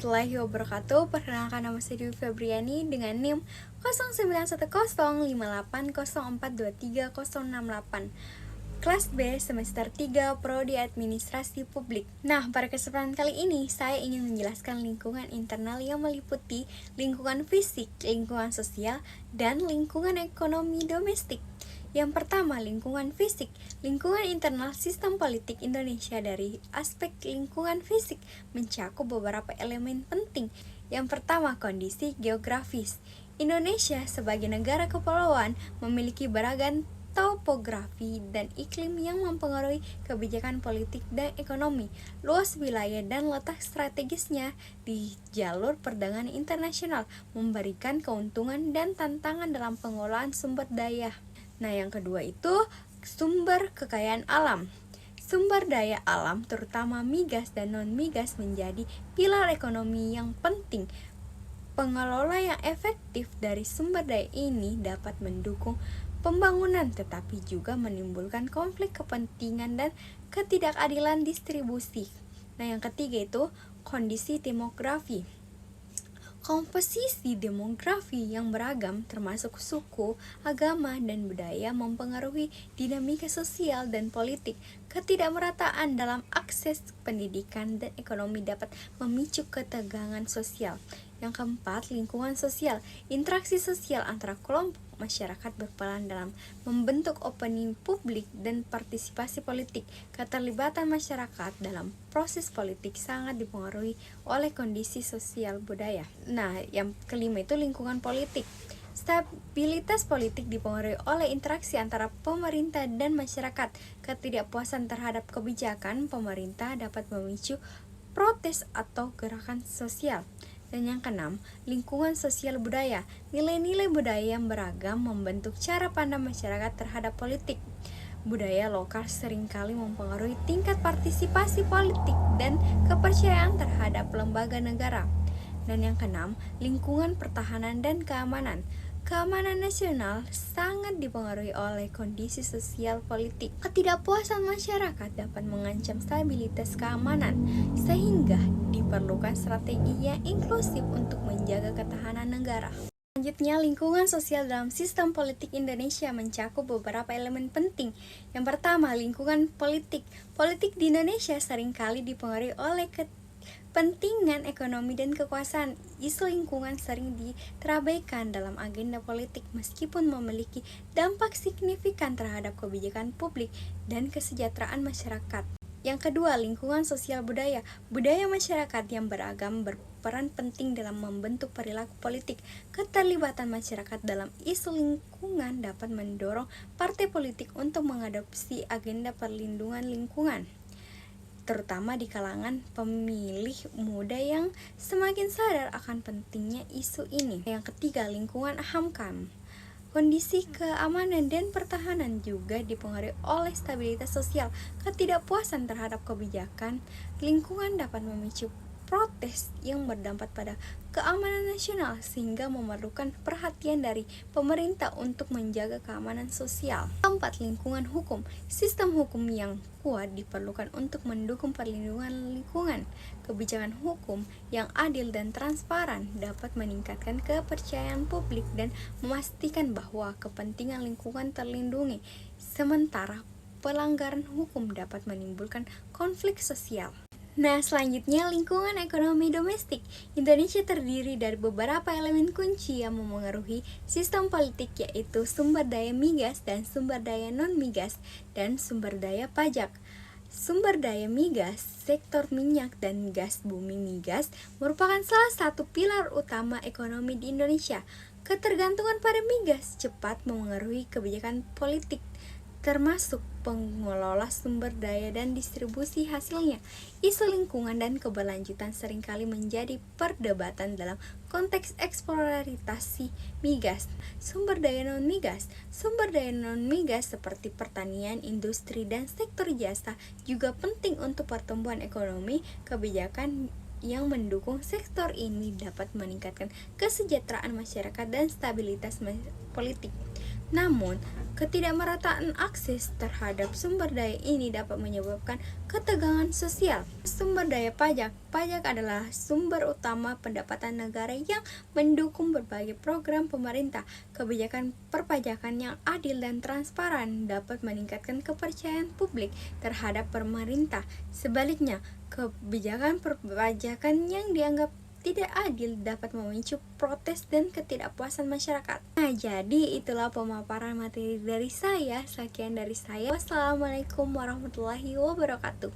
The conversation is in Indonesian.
warahmatullahi wabarakatuh. Perkenalkan, nama saya Dewi Febriani dengan NIM 09105804230068. Kelas B semester 3 Prodi Administrasi Publik. Nah, pada kesempatan kali ini saya ingin menjelaskan lingkungan internal yang meliputi lingkungan fisik, lingkungan sosial, dan lingkungan ekonomi domestik. Yang pertama, lingkungan fisik. Lingkungan internal sistem politik Indonesia dari aspek lingkungan fisik mencakup beberapa elemen penting. Yang pertama, kondisi geografis. Indonesia sebagai negara kepulauan memiliki beragam topografi dan iklim yang mempengaruhi kebijakan politik dan ekonomi. Luas wilayah dan letak strategisnya di jalur perdagangan internasional memberikan keuntungan dan tantangan dalam pengelolaan sumber daya. Nah, yang kedua itu sumber kekayaan alam. Sumber daya alam, terutama migas dan non-migas, menjadi pilar ekonomi yang penting. Pengelola yang efektif dari sumber daya ini dapat mendukung pembangunan, tetapi juga menimbulkan konflik kepentingan dan ketidakadilan distribusi. Nah, yang ketiga itu kondisi demografi. Komposisi demografi yang beragam termasuk suku, agama, dan budaya mempengaruhi dinamika sosial dan politik. Ketidakmerataan dalam akses pendidikan dan ekonomi dapat memicu ketegangan sosial. Yang keempat, lingkungan sosial. Interaksi sosial antara kelompok masyarakat berperan dalam membentuk opini publik dan partisipasi politik. Keterlibatan masyarakat dalam proses politik sangat dipengaruhi oleh kondisi sosial budaya. Nah, yang kelima itu lingkungan politik. Stabilitas politik dipengaruhi oleh interaksi antara pemerintah dan masyarakat. Ketidakpuasan terhadap kebijakan pemerintah dapat memicu protes atau gerakan sosial. Dan yang keenam, lingkungan sosial budaya. Nilai-nilai budaya yang beragam membentuk cara pandang masyarakat terhadap politik. Budaya lokal seringkali mempengaruhi tingkat partisipasi politik dan kepercayaan terhadap lembaga negara. Dan yang keenam, lingkungan pertahanan dan keamanan. Keamanan nasional sangat dipengaruhi oleh kondisi sosial politik. Ketidakpuasan masyarakat dapat mengancam stabilitas keamanan, sehingga diperlukan strategi yang inklusif untuk menjaga ketahanan negara. Selanjutnya, lingkungan sosial dalam sistem politik Indonesia mencakup beberapa elemen penting. Yang pertama, lingkungan politik. Politik di Indonesia seringkali dipengaruhi oleh kepentingan ekonomi dan kekuasaan. Isu lingkungan sering terabaikan dalam agenda politik meskipun memiliki dampak signifikan terhadap kebijakan publik dan kesejahteraan masyarakat. Yang kedua, lingkungan sosial budaya. Budaya masyarakat yang beragam berperan penting dalam membentuk perilaku politik. Keterlibatan masyarakat dalam isu lingkungan dapat mendorong partai politik untuk mengadopsi agenda perlindungan lingkungan, terutama di kalangan pemilih muda yang semakin sadar akan pentingnya isu ini. Yang ketiga, lingkungan HAMKAM. Kondisi keamanan dan pertahanan juga dipengaruhi oleh stabilitas sosial. Ketidakpuasan terhadap kebijakan lingkungan dapat memicu protes yang berdampak pada keamanan nasional, sehingga memerlukan perhatian dari pemerintah untuk menjaga keamanan sosial. Keempat, lingkungan hukum. Sistem hukum yang kuat diperlukan untuk mendukung perlindungan lingkungan. Kebijakan hukum yang adil dan transparan dapat meningkatkan kepercayaan publik dan memastikan bahwa kepentingan lingkungan terlindungi. Sementara pelanggaran hukum dapat menimbulkan konflik sosial. Nah, selanjutnya lingkungan ekonomi domestik. Indonesia terdiri dari beberapa elemen kunci yang memengaruhi sistem politik, yaitu sumber daya migas dan sumber daya non-migas dan sumber daya pajak. Sumber daya migas, sektor minyak dan gas bumi migas merupakan salah satu pilar utama ekonomi di Indonesia. Ketergantungan pada migas cepat memengaruhi kebijakan politik, termasuk pengelola sumber daya dan distribusi hasilnya. Isu lingkungan dan keberlanjutan seringkali menjadi perdebatan dalam konteks eksploitasi migas. Sumber daya non-migas. Sumber daya non-migas seperti pertanian, industri, dan sektor jasa juga penting untuk pertumbuhan ekonomi. Kebijakan yang mendukung sektor ini dapat meningkatkan kesejahteraan masyarakat dan stabilitas politik. Namun, Ketidakmerataan akses terhadap sumber daya ini dapat menyebabkan ketegangan sosial. Sumber daya pajak. Pajak adalah sumber utama pendapatan negara yang mendukung berbagai program pemerintah. Kebijakan perpajakan yang adil dan transparan dapat meningkatkan kepercayaan publik terhadap pemerintah. Sebaliknya, kebijakan perpajakan yang dianggap tidak adil dapat memicu protes dan ketidakpuasan masyarakat. Nah, jadi itulah pemaparan materi dari saya. Sekian dari saya. Wassalamualaikum warahmatullahi wabarakatuh.